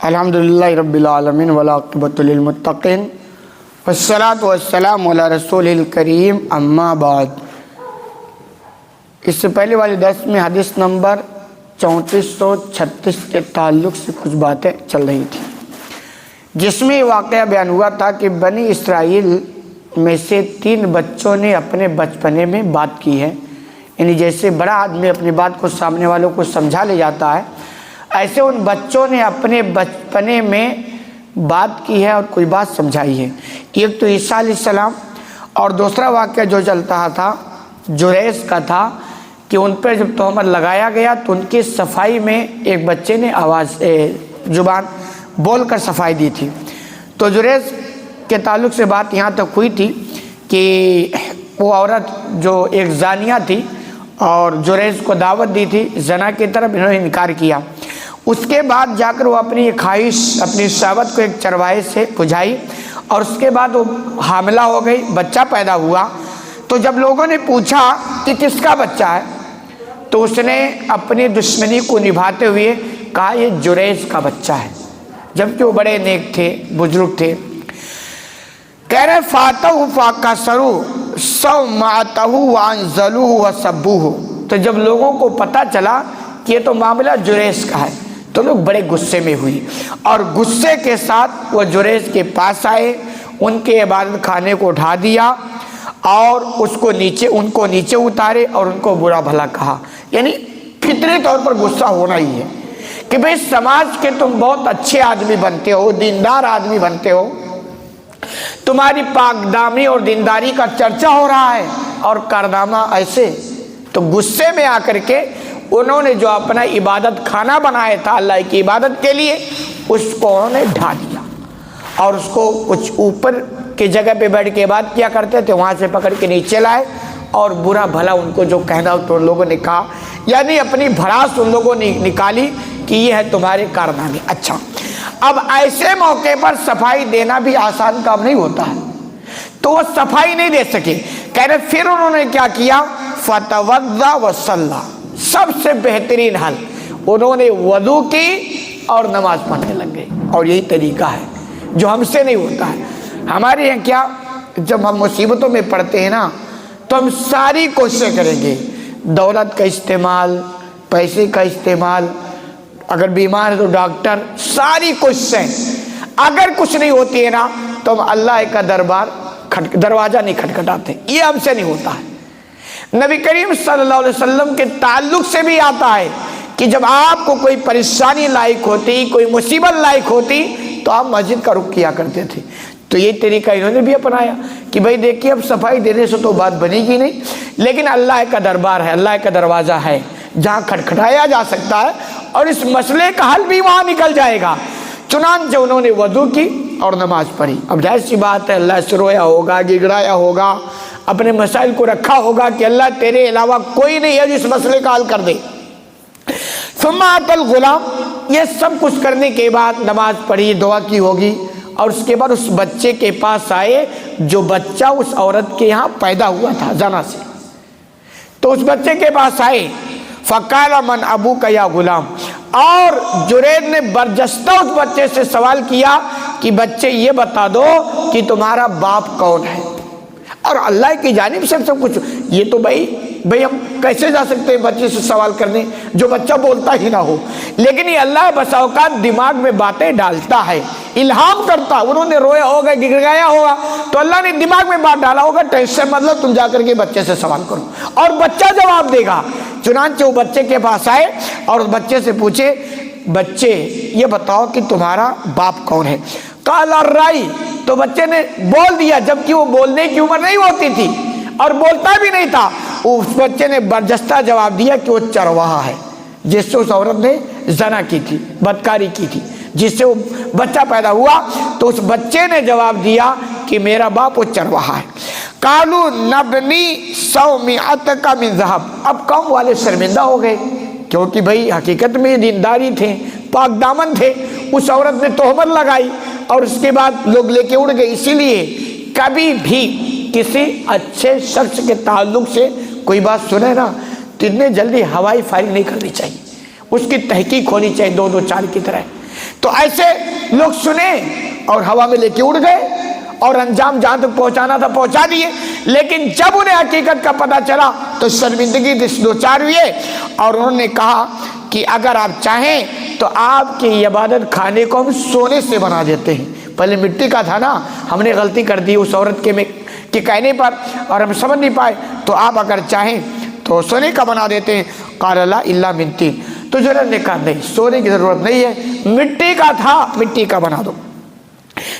الحمدللہ رب العالمین والعاقبۃ للمتقین والصلاۃ والسلام علی رسول الکریم اما بعد۔ اس سے پہلے والے درس میں حدیث نمبر 3436 کے تعلق سے کچھ باتیں چل رہی تھیں، جس میں یہ واقعہ بیان ہوا تھا کہ بنی اسرائیل میں سے 3 بچوں نے اپنے بچپنے میں بات کی ہے، یعنی جیسے بڑا آدمی اپنی بات کو سامنے والوں کو سمجھا لے جاتا ہے، ایسے ان بچوں نے اپنے بچپنے میں بات کی ہے اور کوئی بات سمجھائی ہے۔ ایک تو عیسیٰ علیہ السلام، اور دوسرا واقعہ جو چلتا تھا جریز کا تھا کہ ان پر جب تہمت لگایا گیا تو ان کی صفائی میں ایک بچے نے زبان بول کر صفائی دی تھی۔ تو جریز کے تعلق سے بات یہاں تک ہوئی تھی کہ وہ عورت جو ایک زانیہ تھی اور جریز کو دعوت دی تھی زنا کی طرف، انہوں نے انکار کیا۔ اس کے بعد جا کر وہ اپنی خواہش اپنی شہوت کو ایک چرواہے سے بجھائی، اور اس کے بعد وہ حاملہ ہو گئی، بچہ پیدا ہوا۔ تو جب لوگوں نے پوچھا کہ کس کا بچہ ہے تو اس نے اپنی دشمنی کو نبھاتے ہوئے کہا یہ جریز کا بچہ ہے، جبکہ وہ بڑے نیک تھے، بزرگ تھے۔ کہہ رہے فاتحو فاکسرو سومعتہو وانزلوہ وسبوہ۔ تو جب لوگوں کو پتہ چلا کہ یہ تو معاملہ جریز کا ہے تو لوگ بڑے غصے میں ہوئی، اور غصے کے ساتھ وہ جریز کے پاس آئے، ان کے عبادت خانے کو اٹھا دیا اور ان کو نیچے اتارے اور ان کو برا بھلا کہا۔ یعنی فطری طور پر غصہ ہونا ہی ہے کہ بھئی سماج کے تم بہت اچھے آدمی بنتے ہو، دیندار آدمی بنتے ہو، تمہاری پاک دامی اور دینداری کا چرچا ہو رہا ہے اور کارنامہ ایسے۔ تو غصے میں آ کر کے انہوں نے جو اپنا عبادت خانہ بنایا تھا اللہ کی عبادت کے لیے، اس کو انہوں نے ڈھا دیا، اور اس کو کچھ اوپر کی جگہ پہ بیٹھ کے بات کیا کرتے تھے وہاں سے پکڑ کے نیچے لائے، اور برا بھلا ان کو جو کہنا تو ان لوگوں نے کہا، یعنی اپنی بھڑاس ان لوگوں نے نکالی کہ یہ ہے تمہارے کارنامے۔ اچھا، اب ایسے موقع پر صفائی دینا بھی آسان کام نہیں ہوتا ہے، تو وہ صفائی نہیں دے سکے۔ کہہ رہے پھر انہوں نے کیا کیا، فتوضا وصلی، سب سے بہترین حل، انہوں نے وضو کی اور نماز پڑھنے لگ گئے۔ اور یہی طریقہ ہے جو ہم سے نہیں ہوتا ہے۔ ہمارے یہاں کیا، جب ہم مصیبتوں میں پڑتے ہیں نا تو ہم ساری کوششیں کریں گے، دولت کا استعمال، پیسے کا استعمال، اگر بیمار ہے تو ڈاکٹر، ساری کوششیں۔ اگر کچھ نہیں ہوتی ہے نا تو ہم اللہ کا دروازہ نہیں کھٹکھٹاتے، یہ ہم سے نہیں ہوتا ہے۔ نبی کریم صلی اللہ علیہ وسلم کے تعلق سے بھی آتا ہے کہ جب آپ کو کوئی پریشانی لاحق ہوتی، کوئی مصیبت لاحق ہوتی تو آپ مسجد کا رخ کیا کرتے تھے۔ تو یہ طریقہ انہوں نے بھی اپنایا کہ بھائی دیکھیے اب صفائی دینے سے تو بات بنے گی نہیں، لیکن اللہ کا دربار ہے، اللہ کا دروازہ ہے جہاں کھٹکھٹایا جا سکتا ہے، اور اس مسئلے کا حل بھی وہاں نکل جائے گا۔ چنانچہ انہوں نے وضو کی اور نماز پڑھی۔ اب ظاہر سی بات ہے اللہ سے رویا ہوگا، گڑگڑایا ہوگا، اپنے مسائل کو رکھا ہوگا کہ اللہ تیرے علاوہ کوئی نہیں ہے جو اس مسئلے کا حل کر دے۔ ثم آتی الغلام، یہ سب کچھ کرنے کے بعد نماز پڑھی، دعا کی ہوگی، اور اس کے بعد اس بچے کے پاس آئے جو بچہ اس عورت کے یہاں پیدا ہوا تھا زنا سے۔ تو اس بچے کے پاس آئے، فقال من ابوک یا غلام، اور جرید نے برجستہ اس بچے سے سوال کیا کہ بچے یہ بتا دو کہ تمہارا باپ کون ہے۔ اور اللہ کی جانب سے سب کچھ، یہ تو بھائی ہم کیسے جا سکتے ہیں بچے سے سوال کرنے جو بچہ بولتا ہی نہ ہو، لیکن یہ اللہ بسا اوقات دماغ میں باتیں ڈالتا ہے، الہام کرتا۔ انہوں نے رویا ہوگا، گڑگڑایا ہوگا، تو اللہ نے دماغ میں بات ڈالا ہوگا ٹینشن مطلب تم جا کر کے بچے سے سوال کرو، اور بچہ جواب دے گا۔ چنانچہ وہ بچے کے پاس آئے اور اس بچے سے پوچھے، بچے یہ بتاؤ کہ تمہارا باپ کون ہے؟ قال الرائی، تو بچے نے بول دیا، جبکہ وہ بولنے کی عمر نہیں ہوتی تھی اور بولتا بھی نہیں تھا۔ اس بچے نے برجستہ جواب دیا کہ وہ چرواہا ہے، جس سے اس عورت نے زنا کی تھی، بدکاری کی تھی، جس سے وہ بچہ پیدا ہوا۔ تو اس بچے نے جواب دیا کہ میرا باپ وہ چرواہا ہے۔ قالوا نبنی صومعتک من ذہب، اب قوم والے شرمندہ ہو گئے، کیونکہ بھائی حقیقت میں دینداری تھے، پاک دامن تھے، اس عورت نے تہمت لگائی اور اس کے بعد لوگ لے کے اڑ گئے۔ اسی لیے کبھی بھی کسی اچھے شخص کے تعلق سے کوئی بات سنے نا تو اتنے جلدی ہوائی فائرنگ نہیں کرنی چاہیے، اس کی تحقیق ہونی چاہیے، 2 2 4 کی طرح۔ تو ایسے لوگ سنے اور ہوا میں لے کے اڑ گئے اور انجام جہاں تک پہنچانا تھا پہنچا دیے، لیکن جب انہیں حقیقت کا پتہ چلا تو شرمندگی دو چار ہوئے، اور انہوں نے کہا کہ اگر آپ چاہیں تو آپ کی عبادت خانے کو ہم سونے سے بنا دیتے ہیں، پہلے مٹی کا تھا نا، ہم نے غلطی کر دی اس عورت کے کہنے پر اور ہم سمجھ نہیں پائے، تو آپ اگر چاہیں تو سونے کا بنا دیتے ہیں۔ قال لا الا من طین، تو جنرل نے کہا نہیں، سونے کی ضرورت نہیں ہے، مٹی کا تھا، مٹی کا بنا دو۔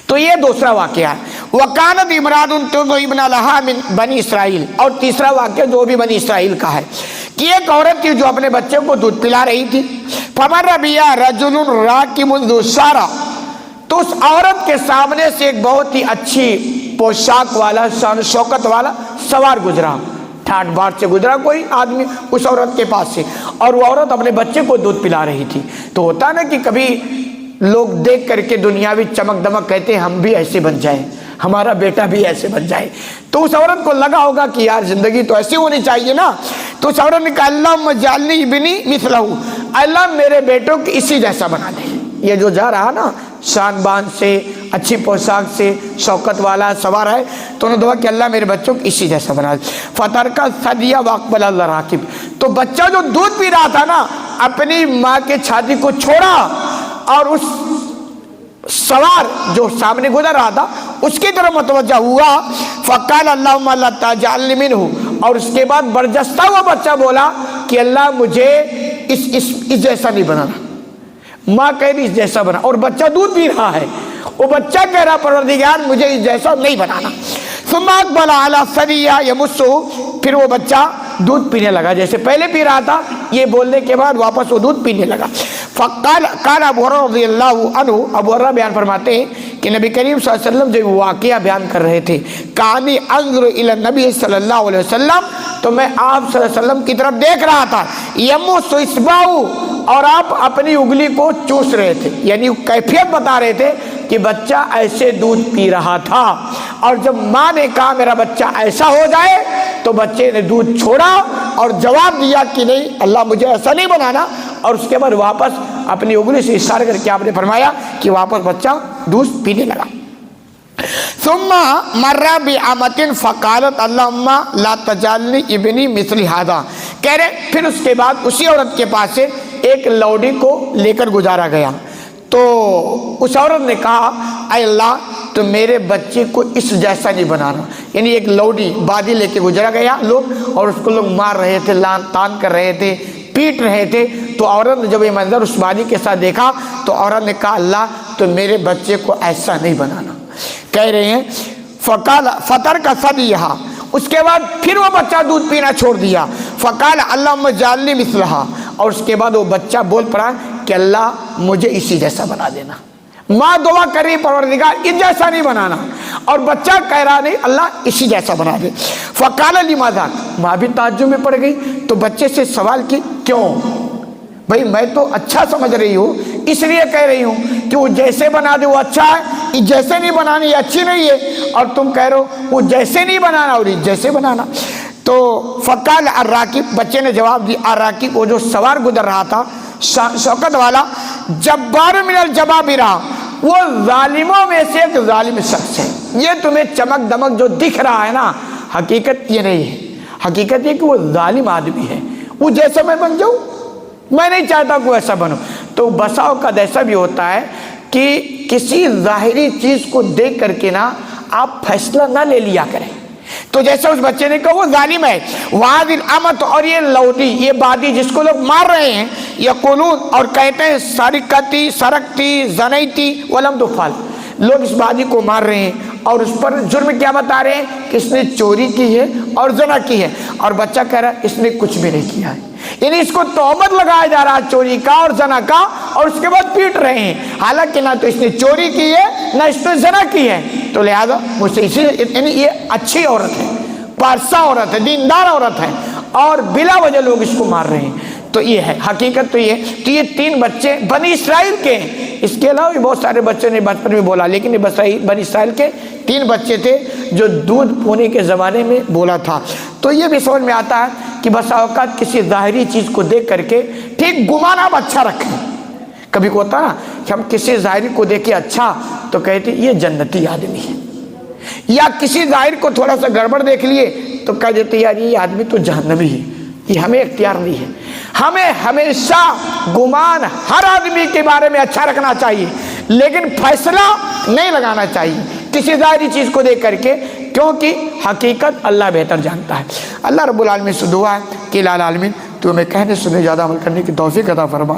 تو یہ دوسرا واقعہ ہے۔ وَكَانَتْ امْرَأَةٌ تُضْعِبْنَ لَهَا مِنْ بنی اسرائیل، اور تیسرا واقعہ جو بھی بنی اسرائیل کا ہے کہ ایک عورت تھی جو اپنے بچے کو دودھ پلا رہی تھی، فَمَرَّ بِهَا رَجُلٌ رَاكِبٌ ذُو شَارَةٍ، تو اس عورت کے سامنے سے ایک بہت ہی اچھی پوشاک والا، شان و شوکت والا سوار گزرا، ٹھاٹ بار سے گزرا کوئی آدمی اس عورت کے پاس سے، اور وہ عورت اپنے بچے کو دودھ پلا رہی تھی۔ تو ہوتا نا کہ کبھی لوگ دیکھ کر کے دنیاوی چمک دمک کہتے ہیں ہم بھی ایسے بن جائیں، ہمارا بیٹا بھی ایسے بن جائے، تو اس عورت کو لگا ہوگا کہ یار زندگی تو ایسی ہونی چاہیے نا، تو اس عورت نے کہا اللہم اجعلنی ابنی مثلہ، اللہ میرے بیٹوں کی اسی جیسا بنا دے۔ یہ جو جا رہا نا شان بان سے، اچھی پوشاک سے، شوکت والا سوار ہے، تو انہوں نے دعا کہ اللہ میرے بچوں کو اسی جیسا بنا دے۔ فترکا ثدیہ واقبل اللہ راکب، تو بچہ جو دودھ پی رہا تھا نا اپنی ماں کے چھاتی کو چھوڑا اور اس سوار جو سامنے گزر رہا تھا اس کی طرف متوجہ ہوا۔ فقال اللہم لا تجعلنی منہ، اور اس کے بعد برجستہ ہوا بچہ بولا کہ اللہ مجھے اس جیسا نہیں بنانا، ماں کہہ رہی اس جیسا بنا، اور بچہ دودھ پی رہا ہے، وہ بچہ کہہ رہا پروردگار مجھے اس جیسا نہیں بنانا۔ ثم اقبل علی ثدیہ یمسہ، پھر وہ بچہ دودھ پینے لگا جیسے پہلے پی رہا تھا، یہ بولنے کے بعد واپس وہ دودھ پینے لگا۔ قال ابو ہریرہ رضی اللہ عنہ، ابو ہریرہ بیان فرماتے ہیں کہ نبی کریم صلی اللہ علیہ وسلم جب واقعہ بیان کر رہے تھے، کانی انظر الی النبی صلی اللہ علیہ وسلم، تو میں آپ صلی اللہ علیہ وسلم کی طرف دیکھ رہا تھا، یمس اصبعہ، اور آپ اپنی انگلی کو چوس رہے تھے، یعنی کیفیت بتا رہے تھے کہ بچہ ایسے دودھ پی رہا تھا، اور جب ماں نے کہا میرا بچہ ایسا ہو جائے تو بچے نے دودھ چھوڑا اور جواب دیا کہ نہیں اللہ مجھے ایسا نہیں بنانا، اور اس کے بعد واپس اپنی انگلی سے اشارہ کر کے آپ نے فرمایا کہ واپس بچہ دودھ پینے لگا۔ ثم مر بعامۃ فقالت اللہم لا تجعلنی ابنی مثل ھذا، کہہ رہے پھر اس کے بعد اسی عورت کے پاس سے ایک لوڈی کو لے کر گزارا گیا، تو اس عورت نے کہا اے اللہ تو میرے بچے کو اس جیسا نہیں بنانا، یعنی ایک لوڈی بادی لے کے گزرا گیا لوگ، اور اس کو لوگ مار رہے تھے، لان تان کر رہے تھے، پیٹ رہے تھے، تو عورت نے جب یہ منظر اس بادی کے ساتھ دیکھا تو عورت نے کہا اللہ تو میرے بچے کو ایسا نہیں بنانا، کہہ رہے ہیں فقال فترک ثدیہ، اس کے بعد پھر وہ بچہ دودھ پینا چھوڑ دیا، فقال اللہم اجعلنی مثلہا، اور اس کے بعد وہ بچہ بول پڑا کہ اللہ مجھے اسی جیسا بنا دینا۔ ماں دعا کر رہی پروردگار اس جیسا نہیں بنانا، اور بچہ کہہ رہا نہیں اللہ اسی جیسا بنا دے۔ فقال لماذا، ماں بھی تعجب میں پڑ گئی، تو بچے سے سوال کی کیوں بھئی میں تو اچھا سمجھ رہی ہوں اس لیے کہہ رہی ہوں کہ وہ جیسے بنا دے وہ اچھا ہے، یہ جیسے نہیں بنانی یہ اچھی نہیں ہے، اور تم کہہ رہے ہو وہ جیسے نہیں بنانا اور یہ جیسے بنانا۔ تو فقال الراکب، بچے نے جواب دی الراکب، وہ جو سوار گزر رہا تھا شوکت والا، جبار من الجبابرہ، وہ ظالموں میں سے ایک ظالم شخص ہے، یہ تمہیں چمک دمک جو دکھ رہا ہے نا حقیقت یہ نہیں ہے، حقیقت یہ کہ وہ ظالم آدمی ہے، وہ جیسا میں بن جاؤں میں نہیں چاہتا کوئی ایسا بنو۔ تو بسا اوقات ایسا بھی ہوتا ہے کہ کسی ظاہری چیز کو دیکھ کر کے نا آپ فیصلہ نہ لے لیا کریں، تو جیسے اس بچے نے کہا وہ ظالم ہے، وَهَذِهِ الْأَمَةُ، اور یہ لوڈی یہ بادی جس کو لوگ مار رہے ہیں، یقولون اور کہتے ہیں سرقتی سرقتی زنیتی ولم تفعل، لوگ اس بادی کو مار رہے ہیں اور اس پر جرم کیا بتا رہے ہیں کہ اس نے چوری کی ہے اور زنا کی ہے، اور بچہ کہہ رہا ہے اس نے کچھ بھی نہیں کیا ہے، یعنی اس کو تہمت لگایا جا رہا ہے چوری کا اور زنا کا، اور اس کے بعد پیٹ رہے ہیں، حالانکہ نہ تو اس نے چوری کی ہے نہ اس نے زنا کی ہے، تو لہذا مجھ سے اسی یعنی یہ اچھی عورت ہے، پارسا عورت ہے، دیندار عورت ہے، اور بلا وجہ لوگ اس کو مار رہے ہیں۔ تو یہ ہے حقیقت، تو یہ تین بچے بنی اسرائیل کے ہیں، اس کے علاوہ بھی بہت سارے بچے نے بچپن میں بولا، لیکن یہ بنی اسرائیل کے تین بچے تھے جو دودھ پونے کے زمانے میں بولا تھا۔ تو یہ بھی سمجھ میں آتا ہے کہ بسا اوقات کسی ظاہری چیز کو دیکھ کر کے ٹھیک گمان آپ اچھا رکھیں، کبھی کو ہوتا نا کہ ہم کسی ظاہری کو دیکھے اچھا تو کہتے یہ جنتی آدمی ہے، یا کسی ظاہر کو تھوڑا سا گڑبڑ دیکھ لیے تو کہہ دیتے یار یہ آدمی تو جہنمی ہے۔ یہ ہمیں اختیار نہیں ہے، ہمیں ہمیشہ گمان ہر آدمی کے بارے میں اچھا رکھنا چاہیے، لیکن فیصلہ نہیں لگانا چاہیے کسی ظاہری چیز کو دیکھ کر کے، کیونکہ حقیقت اللہ بہتر جانتا ہے۔ اللہ رب العالمین سے دعا ہے کہ الہ العالمین تو ہمیں کہنے سننے زیادہ عمل کرنے کی توفیق عطا فرما۔